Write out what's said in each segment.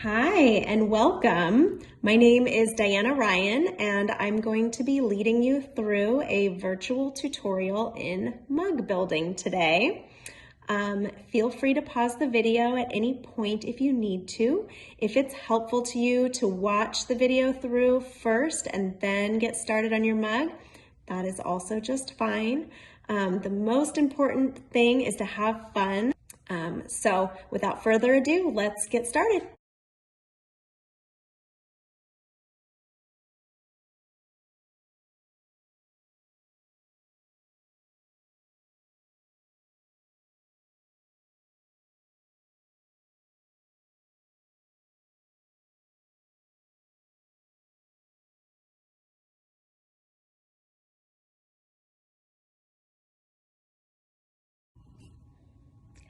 Hi and welcome. My name is Diana Ryan and I'm going to be leading you through a virtual tutorial in mug building today. Feel free to pause the video at any point if you need to. If it's helpful to you to watch the video through first and then get started on your mug, that is also just fine. The most important thing is to have fun. So without further ado, let's get started.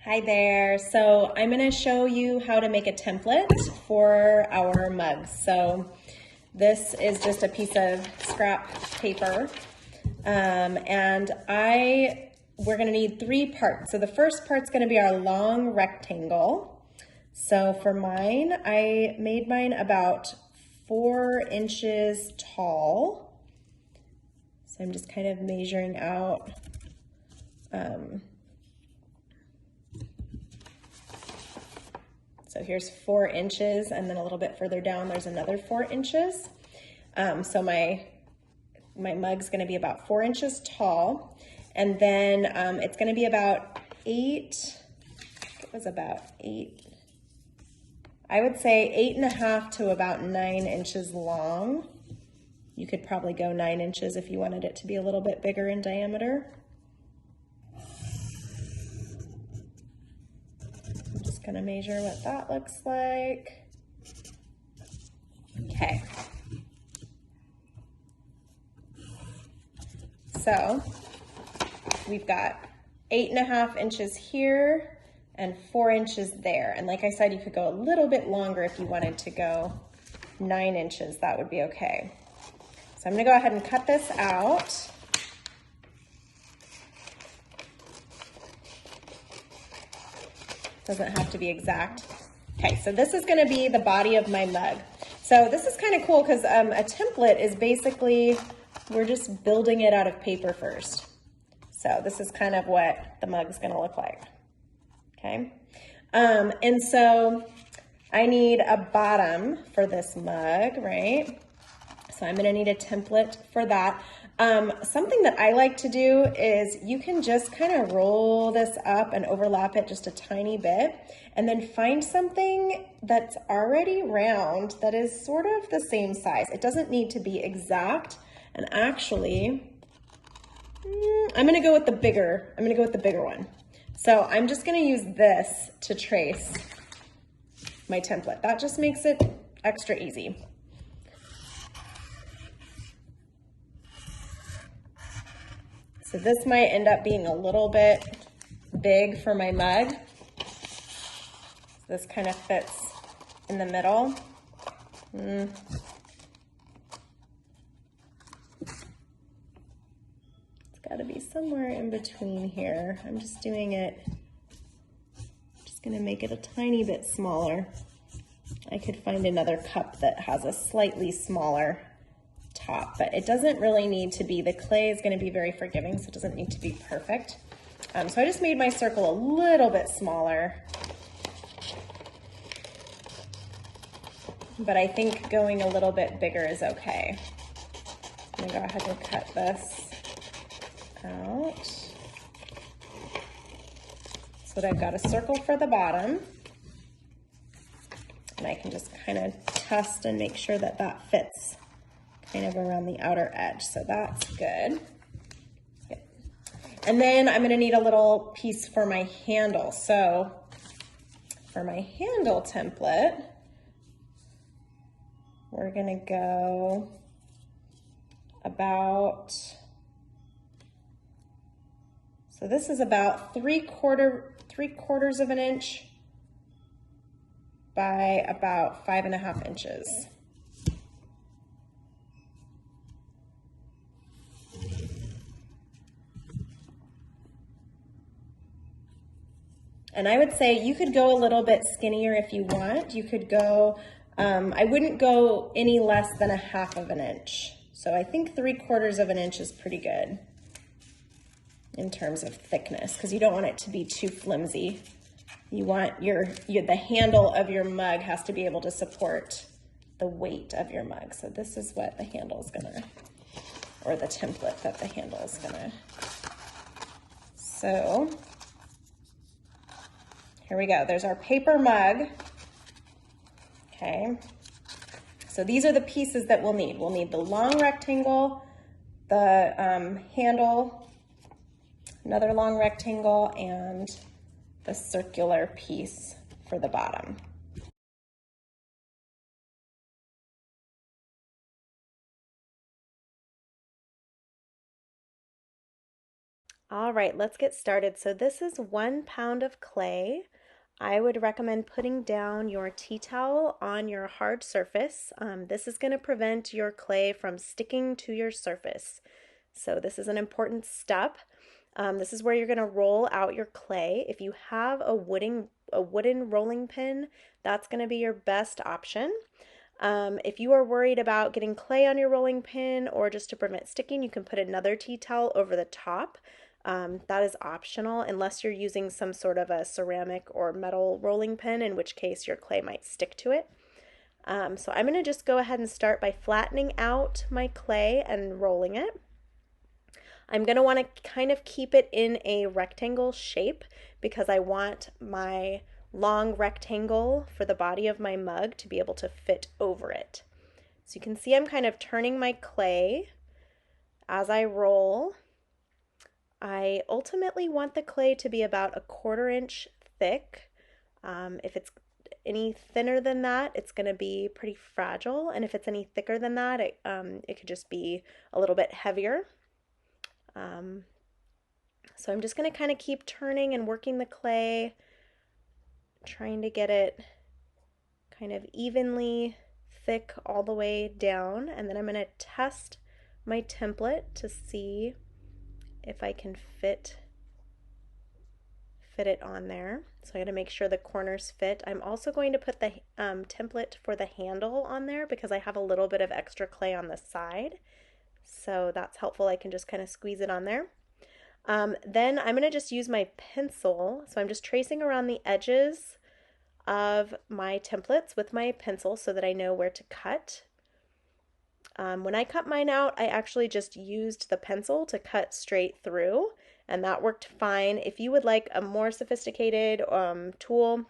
Hi there. So I'm going to show you how to make a template for our mugs. So this is just a piece of scrap paper. And we're going to need 3 parts. So the first part's going to be our long rectangle. So for mine, I made mine about 4 inches tall. So I'm just kind of measuring out so here's 4 inches, and then a little bit further down, there's another 4 inches. So my mug's gonna be about 4 inches tall. And then it's gonna be about 8, I would say 8.5 to about 9 inches long. You could probably go 9 inches if you wanted it to be a little bit bigger in diameter. Gonna measure what that looks like. Okay. So we've got 8.5 inches here and 4 inches there. And like I said, you could go a little bit longer if you wanted to go 9 inches, that would be okay. So I'm gonna go ahead and cut this out. Doesn't have to be exact. Okay, so this is gonna be the body of my mug. So this is kind of cool because a template is basically, we're just building it out of paper first. So this is kind of what the mug's gonna look like, okay? And so I need a bottom for this mug, right? So I'm gonna need a template for that. Something that I like to do is you can just kind of roll this up and overlap it just a tiny bit and then find something that's already round that is sort of the same size. It doesn't need to be exact. And actually, I'm gonna go with the bigger one. So I'm just gonna use this to trace my template. That just makes it extra easy. So this might end up being a little bit big for my mug. This kind of fits in the middle. It's got to be somewhere in between here. I'm just doing it, just gonna make it a tiny bit smaller. I could find another cup that has a slightly smaller top, but it doesn't really need to be. The clay is going to be very forgiving, so it doesn't need to be perfect. So I just made my circle a little bit smaller, but I think going a little bit bigger is okay. I'm gonna go ahead and cut this out so that I've got a circle for the bottom, and I can just kind of test and make sure that that fits kind of around the outer edge. So that's good. And then I'm gonna need a little piece for my handle. So for my handle template, we're gonna go about, so this is about 3/4 of an inch by about 5.5 inches. And I would say you could go a little bit skinnier if you want. You could go, I wouldn't go any less than 1/2 of an inch. So I think 3/4 of an inch is pretty good in terms of thickness, because you don't want it to be too flimsy. You want the handle of your mug has to be able to support the weight of your mug. So this is what the handle is gonna, or the template that the handle is gonna. So here we go. There's our paper mug. Okay. So these are the pieces that we'll need. We'll need the long rectangle, the handle, another long rectangle, and the circular piece for the bottom. All right, let's get started. So this is 1 pound of clay. I would recommend putting down your tea towel on your hard surface. This is going to prevent your clay from sticking to your surface. So this is an important step. This is where you're going to roll out your clay. If you have a wooden rolling pin, that's going to be your best option. If you are worried about getting clay on your rolling pin or just to prevent sticking, you can put another tea towel over the top. That is optional unless you're using some sort of a ceramic or metal rolling pin, in which case your clay might stick to it. So I'm going to just go ahead and start by flattening out my clay and rolling it. I'm going to want to kind of keep it in a rectangle shape because I want my long rectangle for the body of my mug to be able to fit over it. So you can see I'm kind of turning my clay as I roll. I ultimately want the clay to be about 1/4 inch thick. If it's any thinner than that, it's going to be pretty fragile, and if it's any thicker than that, it could just be a little bit heavier. So I'm just going to kind of keep turning and working the clay, trying to get it kind of evenly thick all the way down, and then I'm going to test my template to see if I can fit it on there. So I got to make sure the corners fit. I'm also going to put the template for the handle on there because I have a little bit of extra clay on the side. So that's helpful. I can just kind of squeeze it on there. Then I'm going to just use my pencil. So I'm just tracing around the edges of my templates with my pencil so that I know where to cut. When I cut mine out, I actually just used the pencil to cut straight through, and that worked fine. If you would like a more sophisticated tool,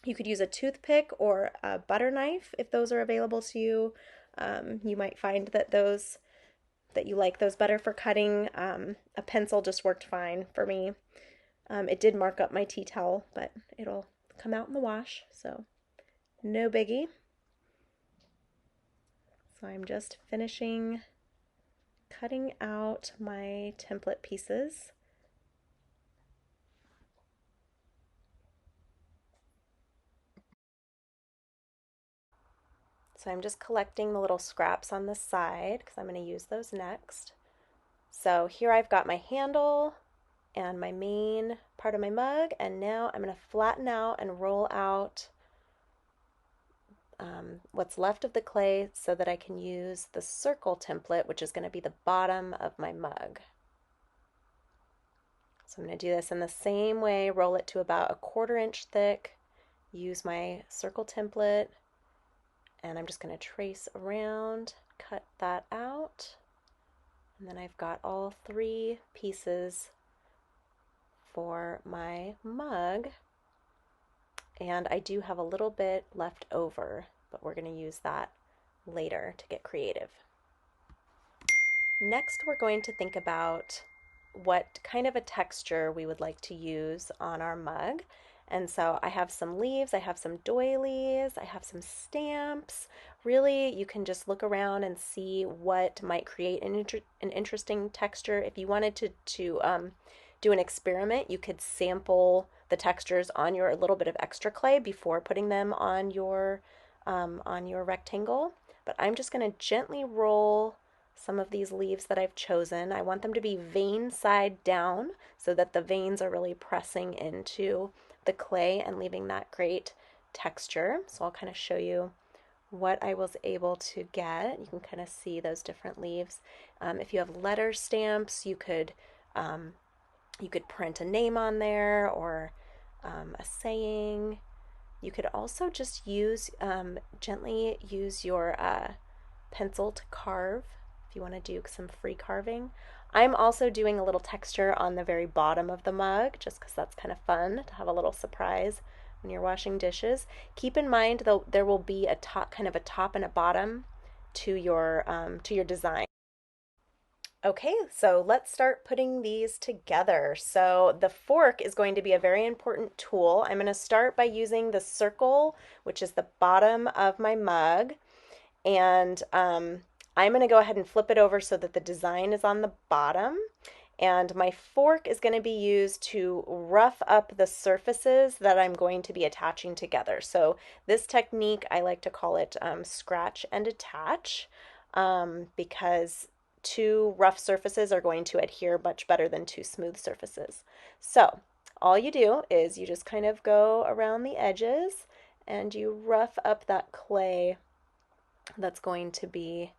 you could use a toothpick or a butter knife if those are available to you. You might find that you like those better for cutting. A pencil just worked fine for me. It did mark up my tea towel, but it'll come out in the wash, so no biggie. So I'm just finishing cutting out my template pieces. So I'm just collecting the little scraps on the side because I'm going to use those next. So here I've got my handle and my main part of my mug, and now I'm going to flatten out and roll out what's left of the clay so that I can use the circle template, which is going to be the bottom of my mug. So I'm going to do this in the same way, roll it to about 1/4 inch thick, use my circle template, and I'm just going to trace around, cut that out, and then I've got all 3 pieces for my mug, and I do have a little bit left over, but we're going to use that later to get creative. Next, we're going to think about what kind of a texture we would like to use on our mug. And so I have some leaves, I have some doilies, I have some stamps. Really, you can just look around and see what might create an interesting texture. If you wanted to do an experiment, you could sample the textures on your little bit of extra clay before putting them on your rectangle. But I'm just going to gently roll some of these leaves that I've chosen. I want them to be vein side down so that the veins are really pressing into the clay and leaving that great texture. So I'll kind of show you what I was able to get. You can kind of see those different leaves. If you have letter stamps, you could print a name on there or a saying. You could also just gently use your pencil to carve if you want to do some free carving. I'm also doing a little texture on the very bottom of the mug just because that's kind of fun to have a little surprise when you're washing dishes. Keep in mind though there will be a top and a bottom to your design. Okay, so let's start putting these together. So the fork is going to be a very important tool. I'm going to start by using the circle, which is the bottom of my mug, and I'm going to go ahead and flip it over so that the design is on the bottom. And my fork is going to be used to rough up the surfaces that I'm going to be attaching together. So this technique, I like to call it scratch and attach, because two rough surfaces are going to adhere much better than two smooth surfaces. So all you do is you just kind of go around the edges and you rough up that clay that's going to be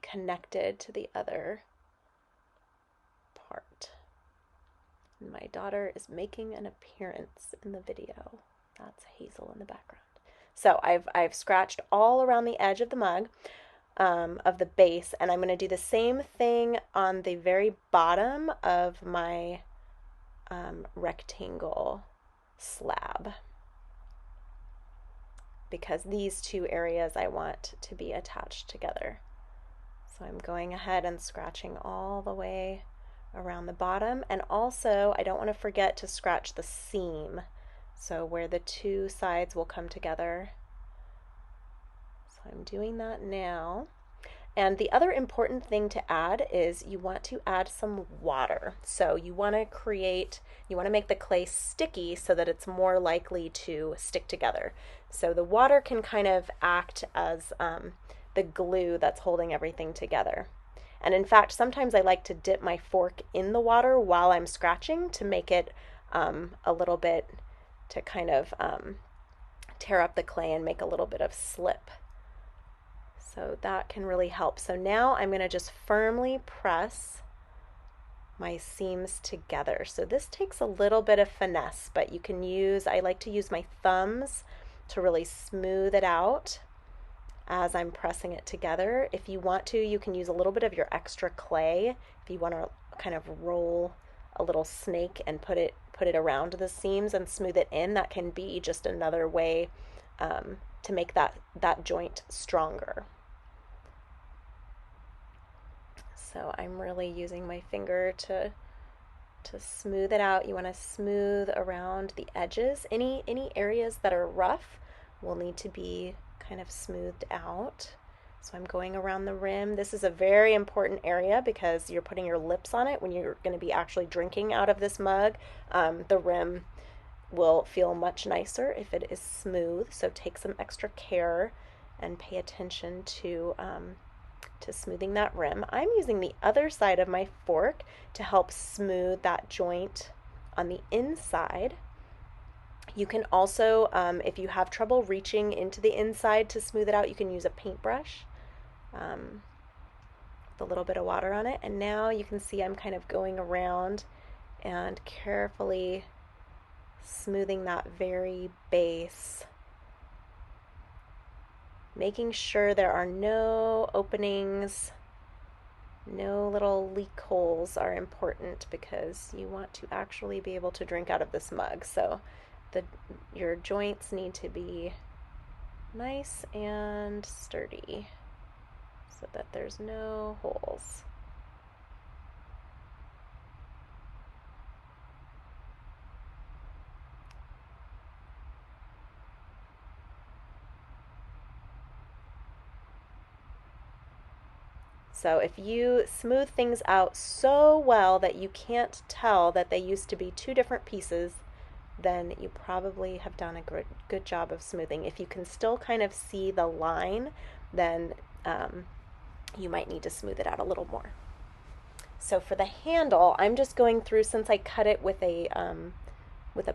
connected to the other part. And my daughter is making an appearance in the video. That's Hazel in the background. So I've scratched all around the edge of the mug, of the base, and I'm going to do the same thing on the very bottom of my rectangle slab, because these two areas I want to be attached together. So I'm going ahead and scratching all the way around the bottom, and also I don't want to forget to scratch the seam, so where the two sides will come together. So I'm doing that now. And the other important thing to add is you want to add some water. So you want to make the clay sticky so that it's more likely to stick together. So the water can kind of act as the glue that's holding everything together. And in fact, sometimes I like to dip my fork in the water while I'm scratching to make it a little bit, to kind of tear up the clay and make a little bit of slip. So that can really help. So now I'm going to just firmly press my seams together. So this takes a little bit of finesse, but I like to use my thumbs to really smooth it out as I'm pressing it together. If you want to, you can use a little bit of your extra clay. If you want to kind of roll a little snake and put it around the seams and smooth it in, that can be just another way to make that joint stronger. So I'm really using my finger to smooth it out. You want to smooth around the edges. Any areas that are rough will need to be kind of smoothed out. So I'm going around the rim. This is a very important area because you're putting your lips on it when you're going to be actually drinking out of this mug. The rim will feel much nicer if it is smooth. So take some extra care and pay attention to smoothing that rim. I'm using the other side of my fork to help smooth that joint on the inside. You can also, if you have trouble reaching into the inside to smooth it out, you can use a paintbrush with a little bit of water on it. And now you can see I'm kind of going around and carefully smoothing that very base, making sure there are no openings, no little leak holes are important because you want to actually be able to drink out of this mug. So your joints need to be nice and sturdy so that there's no holes. So if you smooth things out so well that you can't tell that they used to be two different pieces, then you probably have done a good job of smoothing. If you can still kind of see the line, then you might need to smooth it out a little more. So for the handle, I'm just going through, since I cut it with a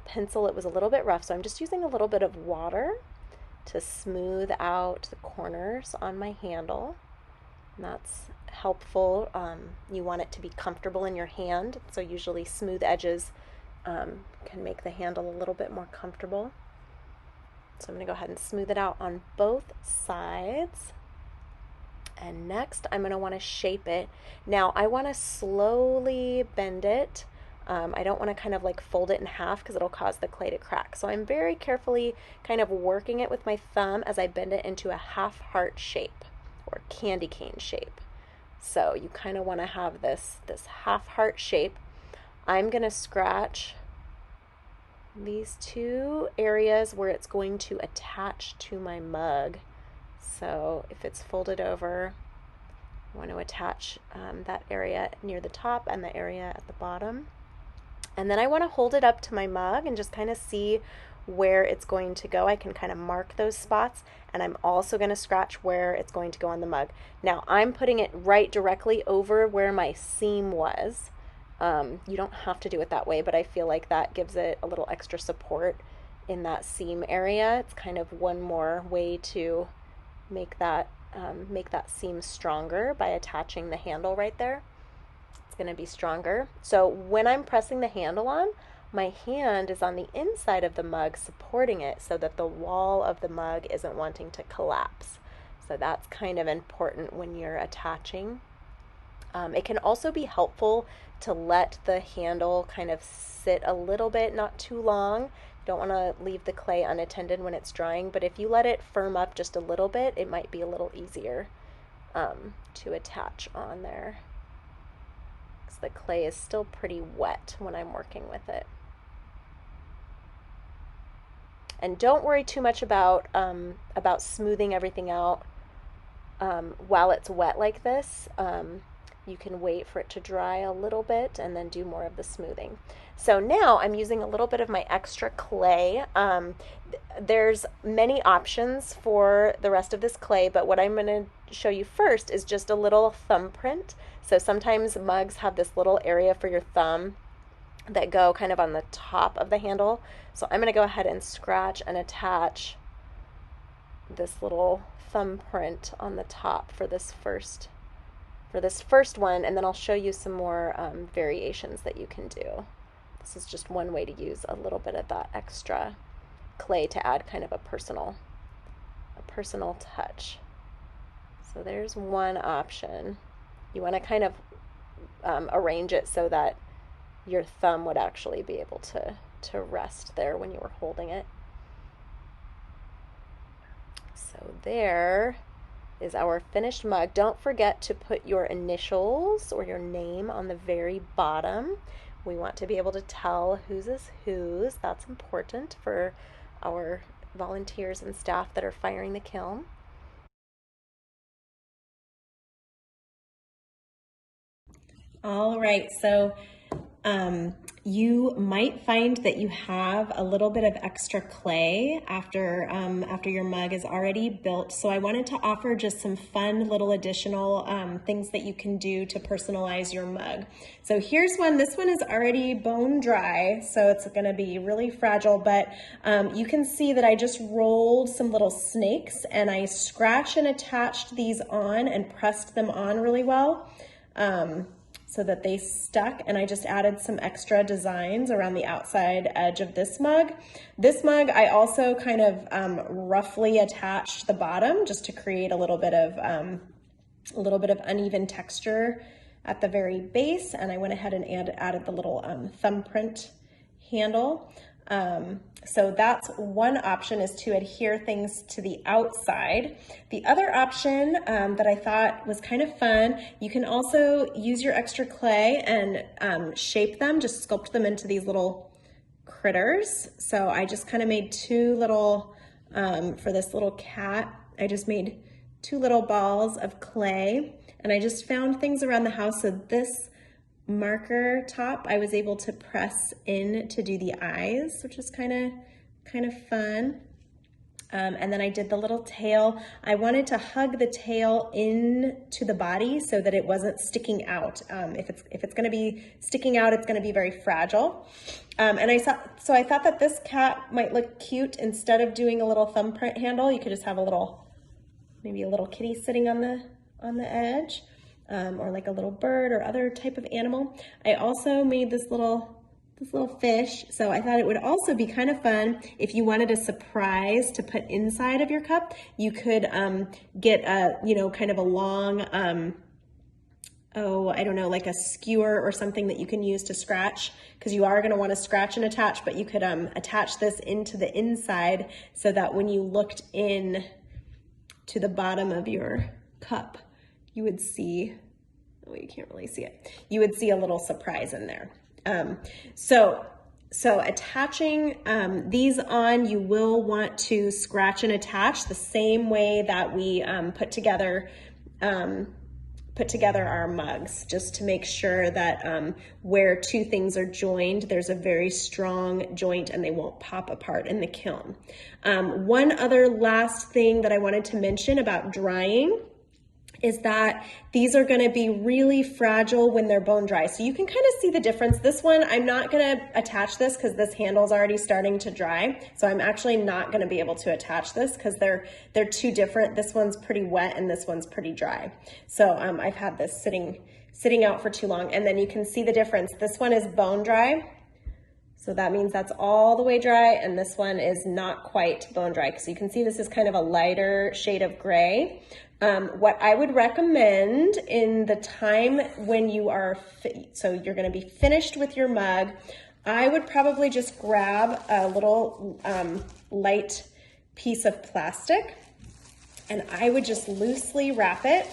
pencil, it was a little bit rough, so I'm just using a little bit of water to smooth out the corners on my handle. And that's helpful. You want it to be comfortable in your hand, so usually smooth edges can make the handle a little bit more comfortable. So I'm going to go ahead and smooth it out on both sides. And next I'm going to want to shape it. Now I want to slowly bend it. I don't want to kind of like fold it in half because it'll cause the clay to crack. So I'm very carefully kind of working it with my thumb as I bend it into a half heart shape or candy cane shape. So you kind of want to have this half heart shape. I'm going to scratch these two areas where it's going to attach to my mug. So if it's folded over, I want to attach that area near the top and the area at the bottom. And then I want to hold it up to my mug and just kind of see where it's going to go. I can kind of mark those spots, and I'm also going to scratch where it's going to go on the mug. Now I'm putting it right directly over where my seam was. You don't have to do it that way, but I feel like that gives it a little extra support in that seam area. It's kind of one more way to make that seam stronger by attaching the handle right there. It's going to be stronger. So when I'm pressing the handle on, my hand is on the inside of the mug supporting it so that the wall of the mug isn't wanting to collapse. So that's kind of important when you're attaching. It can also be helpful to let the handle kind of sit a little bit, not too long. You don't want to leave the clay unattended when it's drying, but if you let it firm up just a little bit, it might be a little easier to attach on there. Because the clay is still pretty wet when I'm working with it. And don't worry too much about smoothing everything out while it's wet like this. You can wait for it to dry a little bit and then do more of the smoothing. So now I'm using a little bit of my extra clay. There's many options for the rest of this clay, but what I'm going to show you first is just a little thumbprint. So sometimes mugs have this little area for your thumb that go kind of on the top of the handle. So I'm going to go ahead and scratch and attach this little thumbprint on the top for this first one, and then I'll show you some more variations that you can do. This is just one way to use a little bit of that extra clay to add kind of a personal touch. So there's one option. You want to kind of arrange it so that your thumb would actually be able to rest there when you were holding it. So there is our finished mug. Don't forget to put your initials or your name on the very bottom. We want to be able to tell whose is whose. That's important for our volunteers and staff that are firing the kiln. All right, so you might find that you have a little bit of extra clay after your mug is already built. So I wanted to offer just some fun little additional things that you can do to personalize your mug. So here's one. This one is already bone dry, so it's going to be really fragile, but you can see that I just rolled some little snakes and I scratched and attached these on and pressed them on really well. So that they stuck, and I just added some extra designs around the outside edge of this mug. This mug, I also kind of roughly attached the bottom just to create a little bit of uneven texture at the very base, and I went ahead and added the little thumbprint handle. So that's one option, is to adhere things to the outside. The other option that I thought was kind of fun, you can also use your extra clay and shape them, just sculpt them into these little critters. So I just kind of made two little, for this little cat, I just made two little balls of clay, and I just found things around the house. So this marker top I was able to press in to do the eyes, which is kind of fun. And then I did the little tail. I wanted to hug the tail into the body so that it wasn't sticking out. If it's going to be sticking out, it's going to be very fragile. And I thought that this cat might look cute. Instead of doing a little thumbprint handle, you could just have maybe a little kitty sitting on the edge, or like a little bird or other type of animal. I also made this little fish. So I thought it would also be kind of fun if you wanted a surprise to put inside of your cup. You could get a, kind of a long, I don't know, like a skewer or something that you can use to scratch, because you are going to want to scratch and attach, but you could attach this into the inside so that when you looked in to the bottom of your cup, you would see, oh, you can't really see it. You would see a little surprise in there. So attaching these on, you will want to scratch and attach the same way that we put together our mugs, just to make sure that where two things are joined, there's a very strong joint and they won't pop apart in the kiln. One other last thing that I wanted to mention about drying is that these are going to be really fragile when they're bone dry. So you can kind of see the difference. This one, I'm not going to attach this because this handle's already starting to dry. So I'm actually not going to be able to attach this because they're too different. This one's pretty wet and this one's pretty dry. So I've had this sitting out for too long, and then you can see the difference. This one is bone dry. So that means that's all the way dry, and this one is not quite bone dry. So you can see this is kind of a lighter shade of gray. What I would recommend in the time when you are, so you're going to be finished with your mug, I would probably just grab a little light piece of plastic, and I would just loosely wrap it,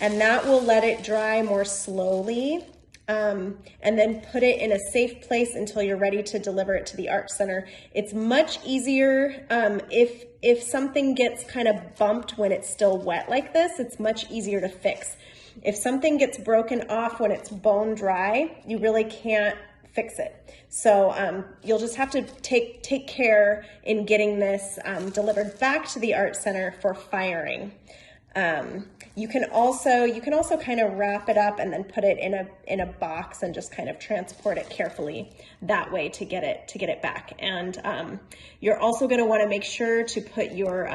and that will let it dry more slowly. And then put it in a safe place until you're ready to deliver it to the art center. It's much easier if something gets kind of bumped when it's still wet like this, it's much easier to fix. If something gets broken off when it's bone dry, you really can't fix it. So you'll just have to take care in getting this delivered back to the art center for firing. You can also kind of wrap it up and then put it in a box and just kind of transport it carefully that way to get it back. And you're also going to want to make sure to put your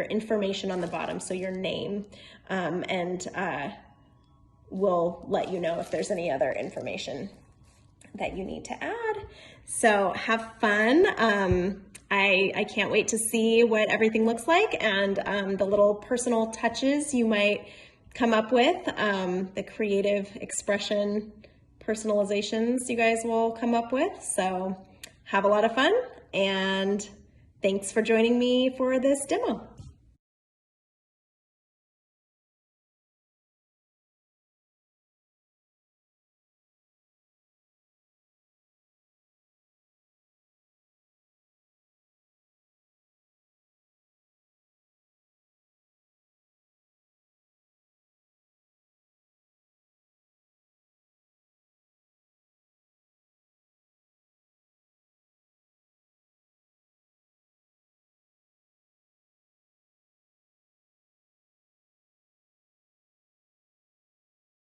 information on the bottom, so your name, and we'll let you know if there's any other information that you need to add. So have fun. I can't wait to see what everything looks like, and the little personal touches you might come up with, the creative expression personalizations you guys will come up with. So have a lot of fun, and thanks for joining me for this demo.